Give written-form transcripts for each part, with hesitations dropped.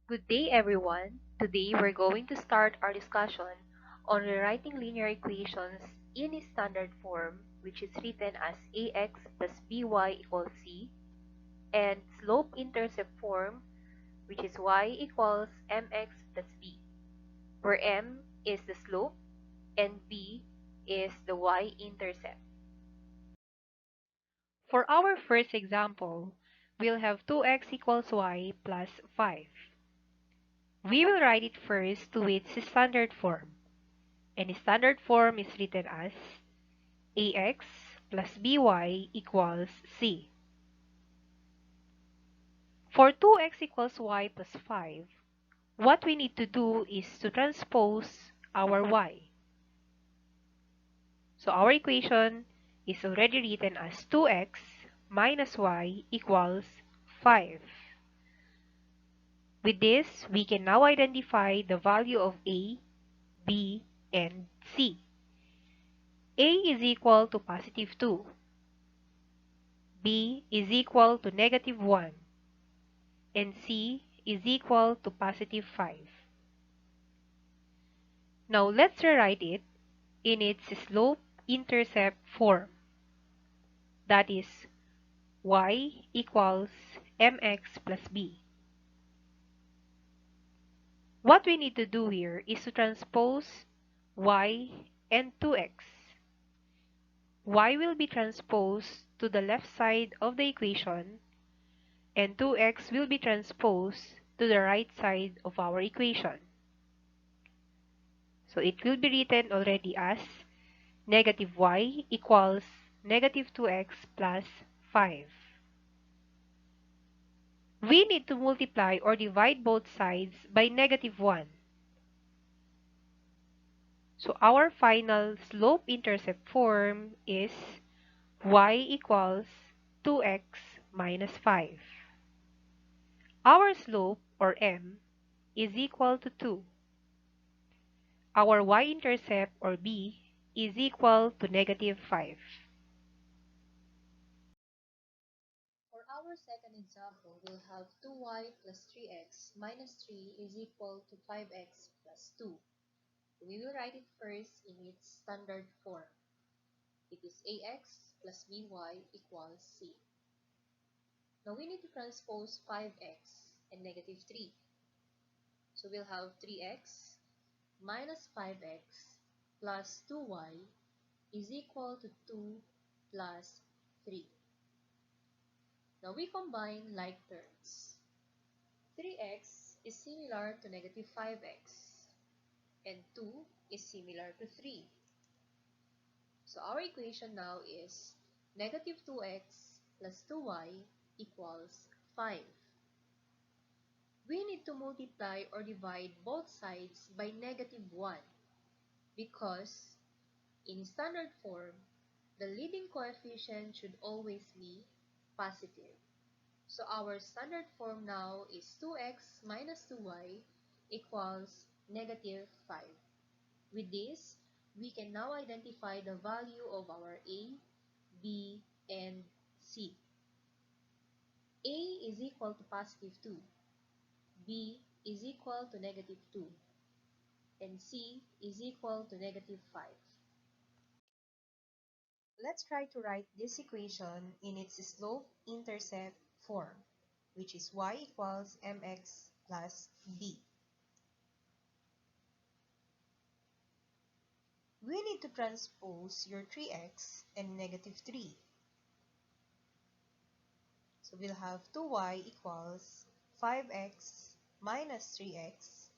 Good day, everyone. Today we're going to start our discussion on rewriting linear equations in a standard form, which is written as ax plus by equals c, and slope-intercept form, which is y equals mx plus b, where m is the slope and b is the y-intercept. For our first example, we'll have 2x equals y plus 5. We will write it first to its standard form. And standard form is written as ax plus by equals c. For 2x equals y plus 5, what we need to do is to transpose our y. So our equation is already written as 2x minus y equals 5. With this, we can now identify the value of a, b, and c. A is equal to positive 2. B is equal to negative 1. And C is equal to positive 5. Now let's rewrite it in its slope-intercept form. That is y equals mx plus b. What we need to do here is to transpose y and 2x. Y will be transposed to the left side of the equation, and 2x will be transposed to the right side of our equation. So it will be written already as negative y equals negative 2x plus 5. We need to multiply or divide both sides by negative 1. So our final slope-intercept form is y equals 2x minus 5. Our slope, or m, is equal to 2. Our y-intercept, or b, is equal to negative 5. For our second example, we'll have 2y plus 3x minus 3 is equal to 5x plus 2. We will write it first in its standard form. It is ax plus by equals c. Now we need to transpose 5x and negative 3. So we'll have 3x minus 5x plus 2y is equal to 2 plus 3. Now we combine like terms. 3x is similar to negative 5x, and 2 is similar to 3. So our equation now is negative 2x plus 2y equals 5. We need to multiply or divide both sides by negative 1 because in standard form, the leading coefficient should always be positive. So our standard form now is 2x minus 2y equals negative 5. With this, we can now identify the value of our a, b, and c. A is equal to positive 2, b is equal to negative 2, and c is equal to negative 5. Let's try to write this equation in its slope-intercept form, which is y equals mx plus b. We need to transpose your 3x and negative 3. So we'll have 2y equals 5x minus 3x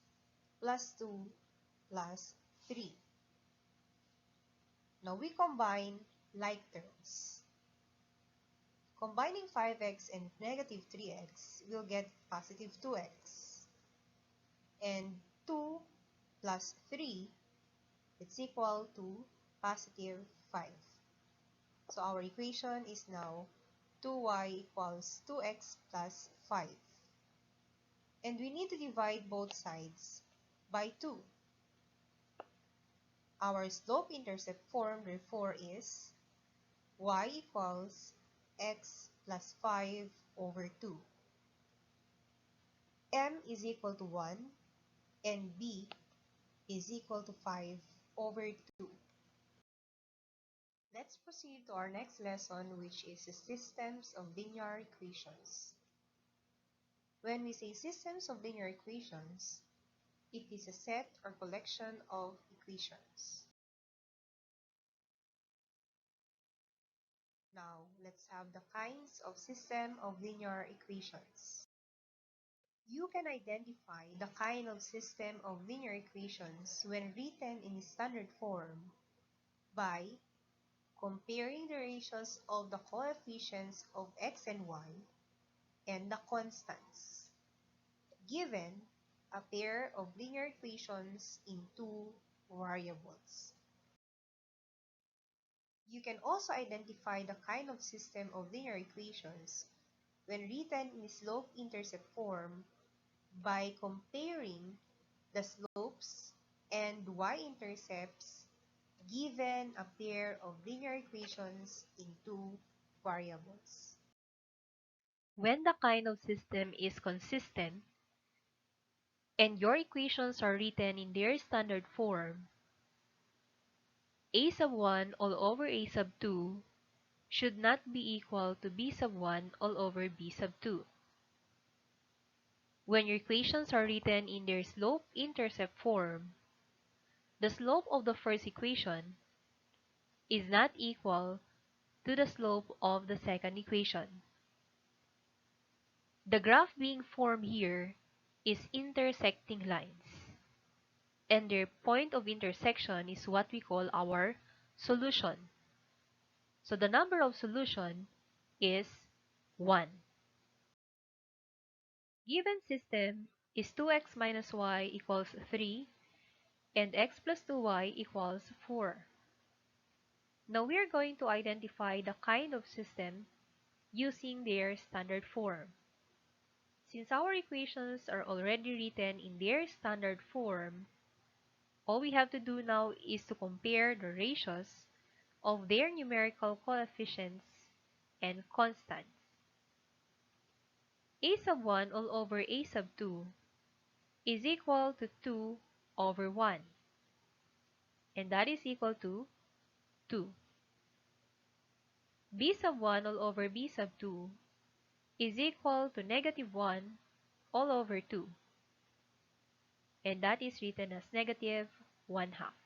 plus 2 plus 3. Now we combine like terms. Combining 5x and negative 3x, we'll get positive 2x. And 2 plus 3, it's equal to positive 5. So our equation is now 2y equals 2x plus 5. And we need to divide both sides by 2. Our slope-intercept form therefore is y equals x plus 5 over 2. m is equal to 1 and b is equal to 5 over 2. Let's proceed to our next lesson, which is systems of linear equations. When we say systems of linear equations, it is a set or collection of equations. Now, let's have the kinds of system of linear equations. You can identify the kind of system of linear equations when written in standard form by comparing the ratios of the coefficients of x and y and the constants, given a pair of linear equations in two variables. You can also identify the kind of system of linear equations when written in slope-intercept form by comparing the slopes and y-intercepts given a pair of linear equations in two variables. When the kind of system is consistent and your equations are written in their standard form, a sub 1 all over a sub 2 should not be equal to b sub 1 all over b sub 2. When your equations are written in their slope-intercept form, the slope of the first equation is not equal to the slope of the second equation. The graph being formed here is intersecting lines, and their point of intersection is what we call our solution. So the number of solution is 1. Given system is 2x minus y equals 3 and x plus 2y equals 4. Now we are going to identify the kind of system using their standard form. Since our equations are already written in their standard form, all we have to do now is to compare the ratios of their numerical coefficients and constants. A sub 1 all over a sub 2 is equal to 2 over 1, and that is equal to 2. B sub 1 all over B sub 2 is equal to negative 1 all over 2, and that is written as negative 1 half.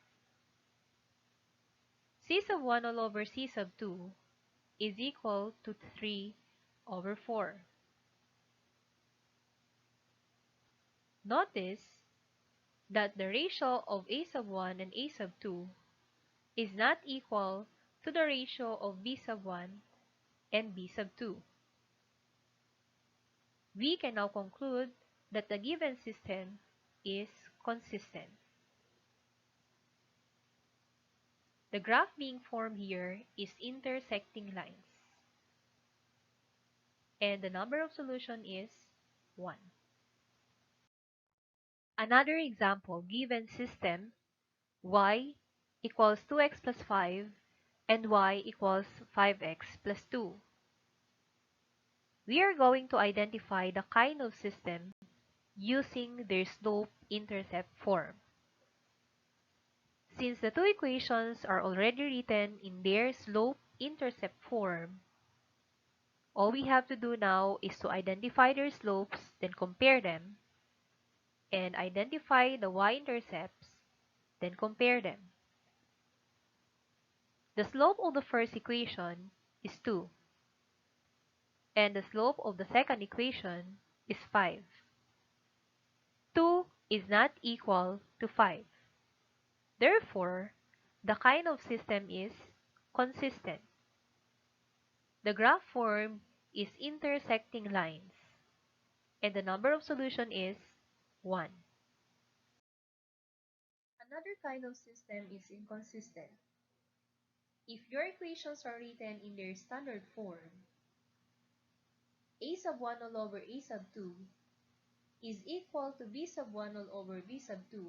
C sub 1 all over C sub 2 is equal to 3 over 4. Notice that the ratio of A sub 1 and A sub 2 is not equal to the ratio of B sub 1 and B sub 2. We can now conclude that the given system is consistent. The graph being formed here is intersecting lines, and the number of solution is 1. Another example, given system y equals 2x plus 5 and y equals 5x plus 2. We are going to identify the kind of system using their slope-intercept form. Since the two equations are already written in their slope-intercept form, all we have to do now is to identify their slopes, then compare them, and identify the y-intercepts, then compare them. The slope of the first equation is 2, and the slope of the second equation is 5. 2 is not equal to 5. Therefore, the kind of system is consistent. The graph form is intersecting lines, and the number of solution is 1. Another kind of system is inconsistent. If your equations are written in their standard form, a sub 1 all over a sub 2 is equal to b sub 1 all over b sub 2,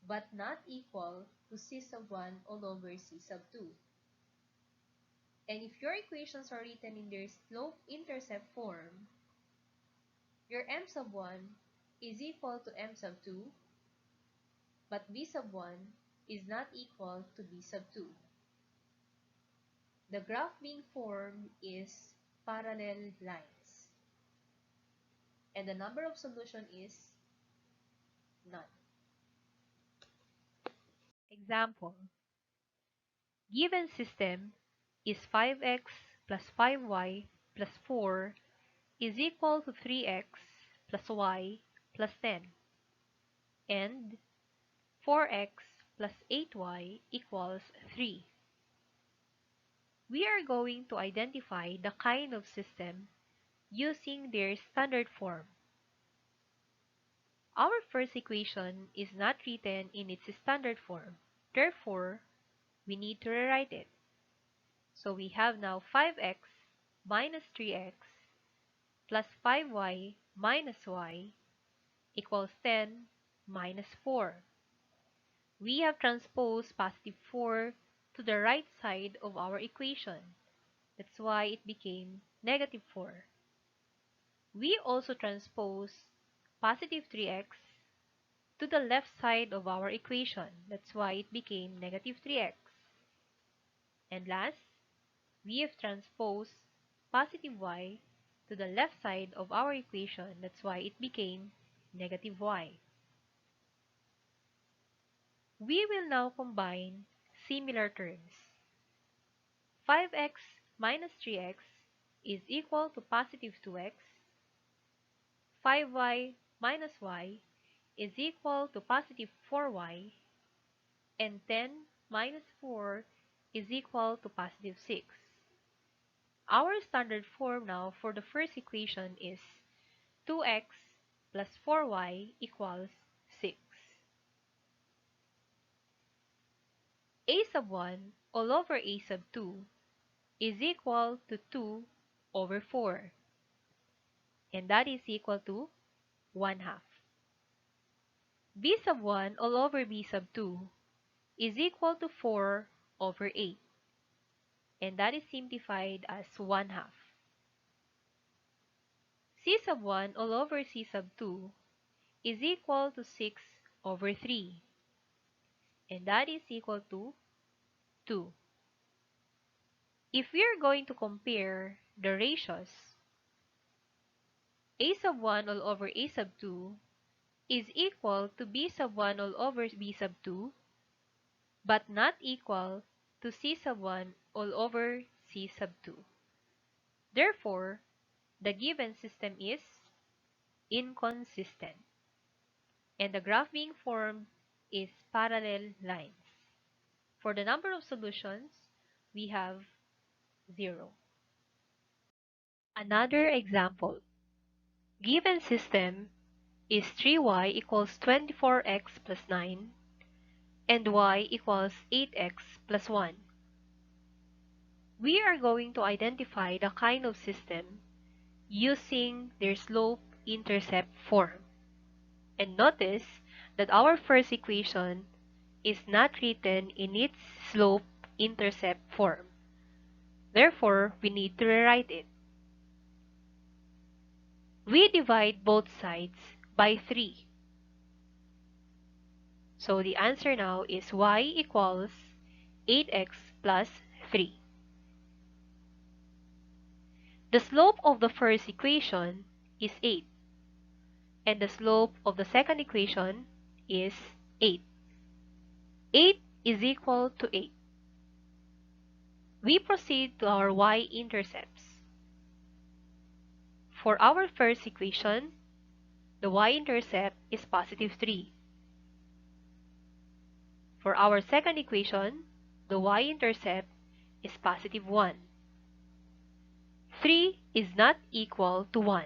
but not equal to c sub 1 all over c sub 2. And if your equations are written in their slope-intercept form, your m sub 1 is equal to m sub 2, but b sub 1 is not equal to b sub 2. The graph being formed is parallel lines, and the number of solution is none. Example: given system is 5x plus 5y plus 4 is equal to 3x plus y plus 10, and 4x plus 8y equals 3. We are going to identify the kind of system using their standard form. Our first equation is not written in its standard form. Therefore, we need to rewrite it. So we have now 5x minus 3x plus 5y minus y equals 10 minus 4. We have transposed positive 4 to the right side of our equation. That's why it became negative 4. We also transpose positive 3x to the left side of our equation. That's why it became negative 3x. And last, we have transposed positive y to the left side of our equation. That's why it became negative y. We will now combine similar terms. 5x minus 3x is equal to positive 2x. 5y minus y is equal to positive 4y. And 10 minus 4 is equal to positive 6. Our standard form now for the first equation is 2x plus 4y equals 6. A sub 1 all over a sub 2 is equal to 2 over 4, and that is equal to 1 half. B sub 1 all over B sub 2 is equal to 4 over 8, and that is simplified as 1 half. C sub 1 all over C sub 2 is equal to 6 over 3, and that is equal to 2. If we are going to compare the ratios, A sub 1 all over A sub 2 is equal to B sub 1 all over B sub 2, but not equal to C sub 1 all over C sub 2. Therefore, the given system is inconsistent, and the graph being formed is parallel lines. For the number of solutions, we have 0. Another example. Given system is 3y equals 24x plus 9 and y equals 8x plus 1. We are going to identify the kind of system using their slope-intercept form. And notice that our first equation is not written in its slope-intercept form. Therefore, we need to rewrite it. We divide both sides by 3. So the answer now is y equals 8x plus 3. The slope of the first equation is 8, and the slope of the second equation is 8. 8 is equal to 8. We proceed to our y-intercepts. For our first equation, the y-intercept is positive 3. For our second equation, the y-intercept is positive 1. 3 is not equal to 1.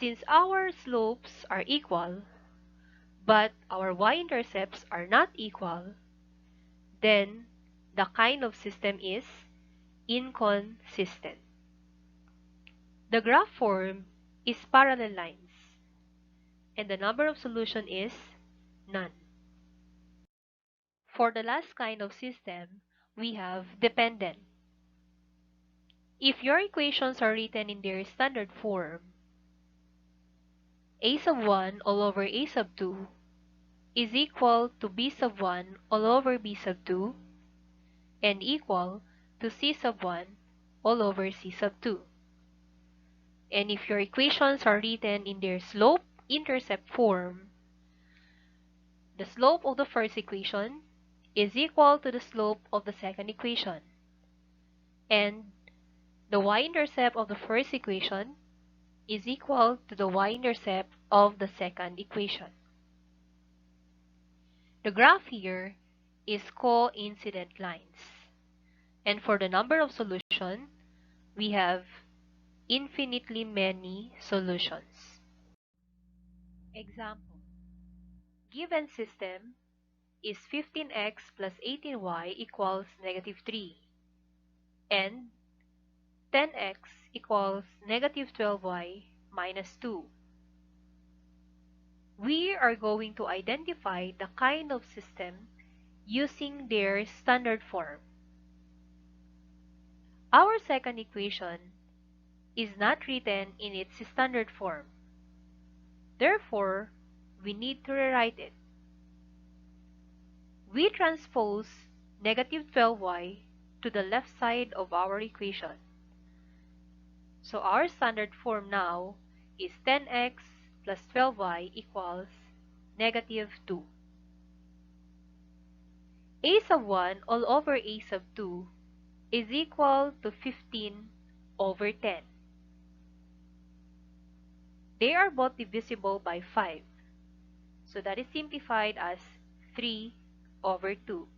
Since our slopes are equal, but our y-intercepts are not equal, then the kind of system is inconsistent. The graph form is parallel lines, and the number of solution is none. For the last kind of system, we have dependent. If your equations are written in their standard form, a sub 1 all over a sub 2 is equal to b sub 1 all over b sub 2 and equal to c sub 1 all over c sub 2. And if your equations are written in their slope-intercept form, the slope of the first equation is equal to the slope of the second equation, and the y-intercept of the first equation is equal to the y-intercept of the second equation. The graph here is coincident lines, and for the number of solutions, we have infinitely many solutions. Example: given system is 15x plus 18y equals negative 3 and 10x equals negative 12y minus 2. We are going to identify the kind of system using their standard form. Our second equation is not written in its standard form. Therefore, we need to rewrite it. We transpose negative 12y to the left side of our equation. So our standard form now is 10x plus 12y equals negative 2. A sub 1 all over a sub 2 is equal to 15 over 10. They are both divisible by 5, so that is simplified as 3 over 2.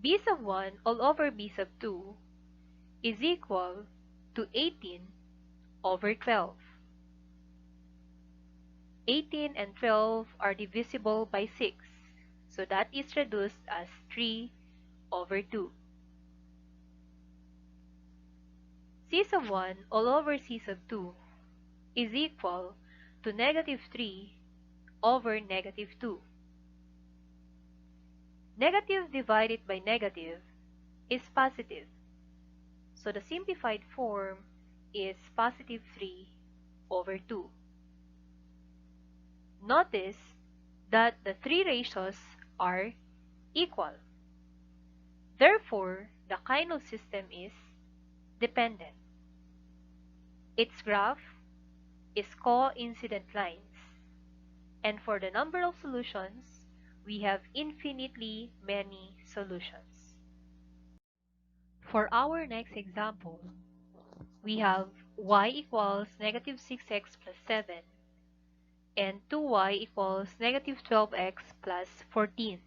B sub 1 all over B sub 2 is equal to 18 over 12. 18 and 12 are divisible by 6, so that is reduced as 3 over 2. C sub 1 all over C sub 2 is equal to negative 3 over negative 2. Negative divided by negative is positive, so the simplified form is positive 3 over 2. Notice that the three ratios are equal. Therefore, the kind system is dependent. Its graph is coincident lines, and for the number of solutions, we have infinitely many solutions. For our next example, we have y equals negative 6x plus 7 and 2y equals negative 12x plus 14.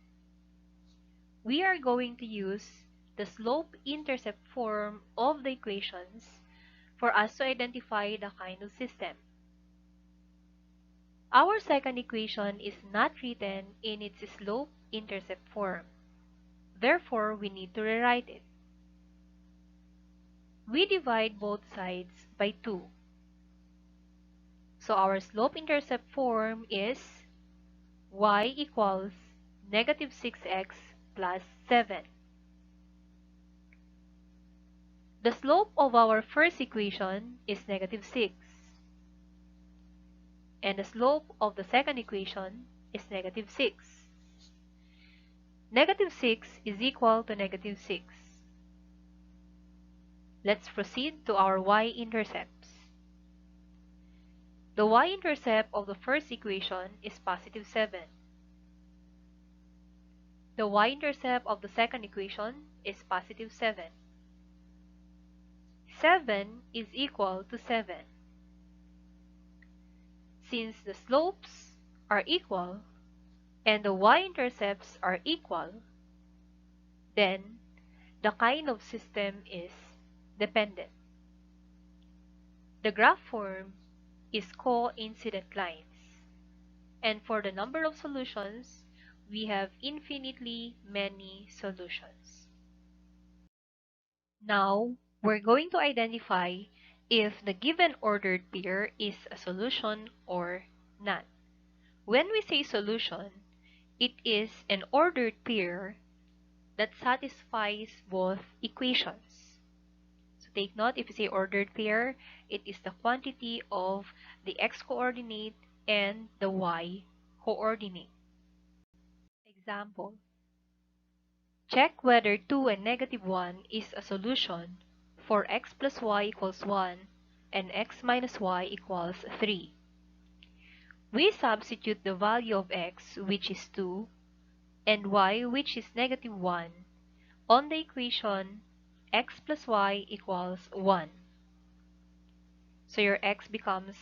We are going to use the slope-intercept form of the equations for us to identify the kind of system. Our second equation is not written in its slope-intercept form. Therefore, we need to rewrite it. We divide both sides by 2. So our slope-intercept form is y equals negative 6x plus 7. The slope of our first equation is negative 6, and the slope of the second equation is negative 6. Negative 6 is equal to negative 6. Let's proceed to our y-intercepts. The y-intercept of the first equation is positive 7. The y-intercept of the second equation is positive 7. 7 is equal to 7. Since the slopes are equal and the y-intercepts are equal, then the kind of system is dependent. The graph form is coincident lines, and for the number of solutions, we have infinitely many solutions. Now, we're going to identify if the given ordered pair is a solution or not. When we say solution, it is an ordered pair that satisfies both equations. So take note, if you say ordered pair, it is the quantity of the x coordinate and the y coordinate. Example, check whether 2 and negative 1 is a solution for x plus y equals 1 and x minus y equals 3. We substitute the value of x, which is 2, and y, which is negative 1, on the equation x plus y equals 1. So your x becomes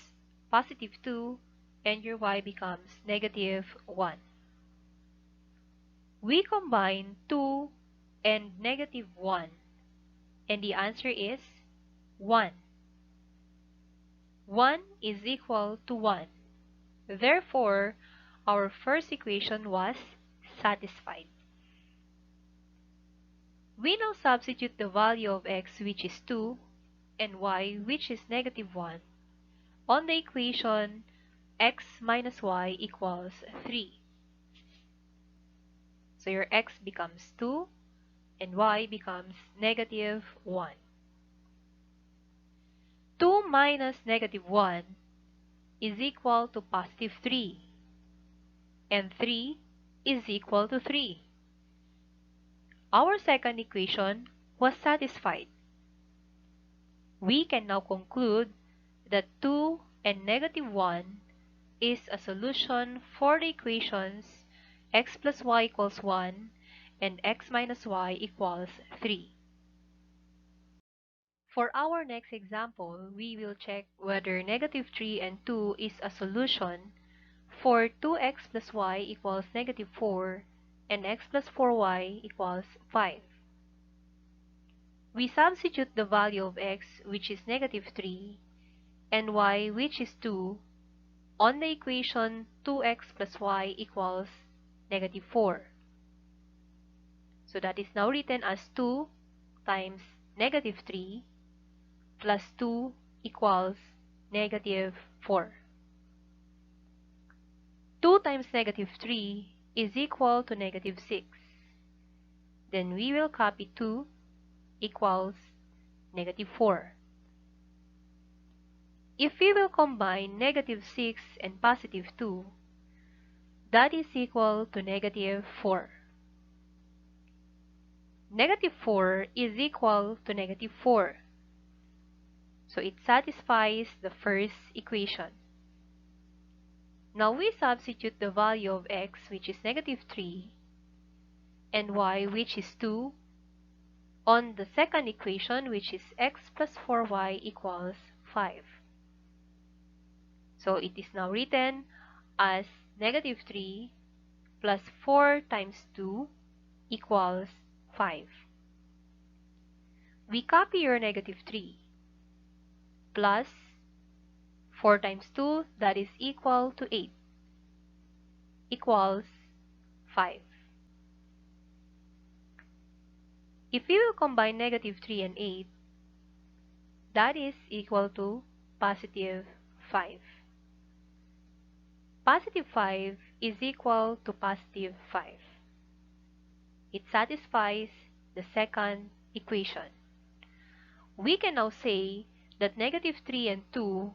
positive 2 and your y becomes negative 1. We combine 2 and negative 1 and the answer is 1. 1 is equal to 1. Therefore, our first equation was satisfied. We now substitute the value of x, which is 2, and y, which is negative 1, on the equation x minus y equals 3. So your x becomes 2 and y becomes negative 1. 2 minus negative 1 is equal to positive 3, and 3 is equal to 3. Our second equation was satisfied. We can now conclude that 2 and negative 1 is a solution for the equations x plus y equals 1 and x minus y equals 3. For our next example, we will check whether negative 3 and 2 is a solution for 2x plus y equals negative 4 and x plus 4y equals 5. We substitute the value of x, which is negative 3, and y, which is 2, on the equation 2x plus y equals negative 4. So that is now written as 2 times negative 3 plus 2 equals negative 4. 2 times negative 3 is equal to negative 6. Then we will copy 2 equals negative 4. If we will combine negative 6 and positive 2, that is equal to negative 4. Negative 4 is equal to negative 4. So it satisfies the first equation. Now we substitute the value of x, which is negative 3, and y, which is 2, on the second equation, which is x plus 4y equals 5. So it is now written as negative 3 plus 4 times 2 equals 5. We copy your negative 3 plus 4 times 2, that is equal to 8, equals 5. If we will combine negative 3 and 8, that is equal to positive 5. Positive 5 is equal to positive 5. It satisfies the second equation. We can now say that negative 3 and 2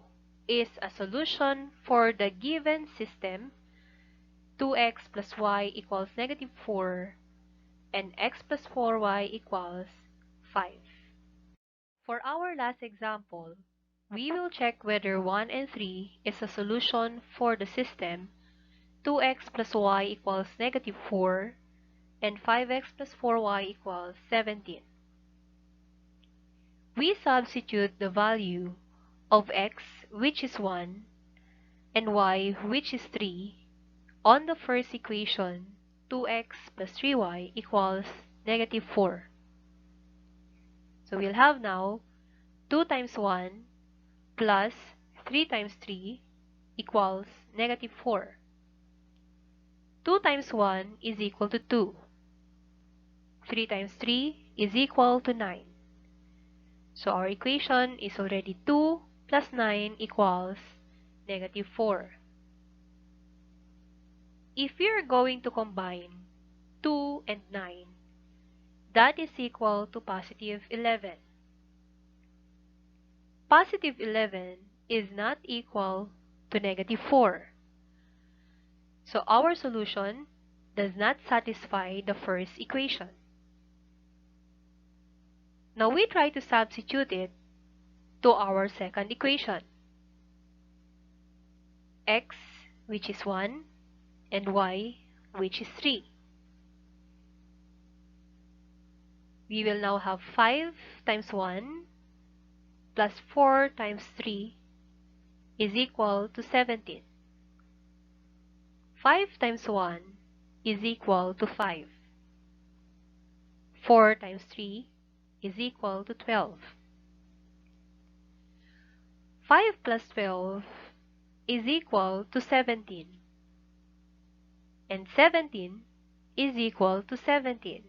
is a solution for the given system 2x plus y equals negative 4 and x plus 4y equals 5. For our last example, we will check whether 1 and 3 is a solution for the system 2x plus y equals negative 4 and 5x plus 4y equals 17. We substitute the value of x, which is 1, and y, which is 3, on the first equation 2x plus 3y equals negative 4. So we'll have now 2 times 1 plus 3 times 3 equals negative 4. 2 times 1 is equal to 2. 3 times 3 is equal to 9. So our equation is already 2 plus 9 equals negative 4. If we are going to combine 2 and 9, that is equal to positive 11. Positive 11 is not equal to negative 4. So our solution does not satisfy the first equation. Now we try to substitute it to our second equation. X, which is 1, and y, which is 3. We will now have 5 times 1 plus 4 times 3 is equal to 17. 5 times 1 is equal to 5. 4 times 3 is equal to 12. 5 plus 12 is equal to 17. And 17 is equal to 17.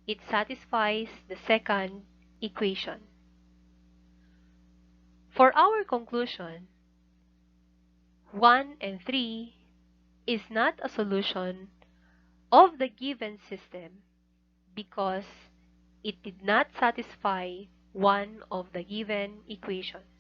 It satisfies the second equation. For our conclusion, 1 and 3 is not a solution of the given system because it did not satisfy one of the given equations.